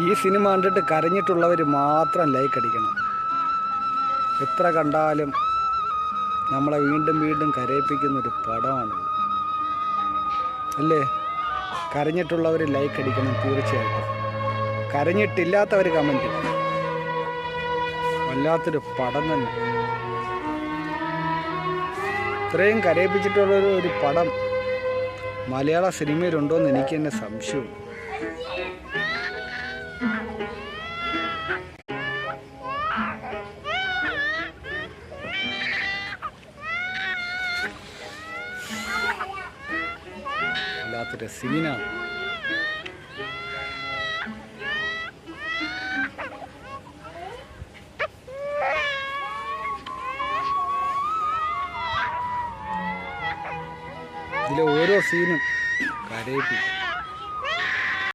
ഈ സിനിമ കണ്ടിട്ട് കരഞ്ഞിട്ടുള്ളവർ മാത്രം ലൈക്ക് അടിക്കണം. എത്ര കണ്ടാലും നമ്മളെ വീണ്ടും വീണ്ടും കരയിപ്പിക്കുന്നൊരു പടമാണിത് അല്ലേ? കരഞ്ഞിട്ടുള്ളവർ ലൈക്ക് അടിക്കണം തീർച്ചയായിട്ടും. കരഞ്ഞിട്ടില്ലാത്തവർ കമൻറ്റ്. വല്ലാത്തൊരു പടം തന്നെ. ഇത്രയും കരയിപ്പിച്ചിട്ടുള്ളൊരു പടം മലയാള സിനിമയിലുണ്ടോയെന്ന് എനിക്ക് തന്നെ സംശയവും. വല്ലാത്തൊരു സീനാണ്. ഇതിലെ ഓരോ സീനും കരയിപ്പിക്കും.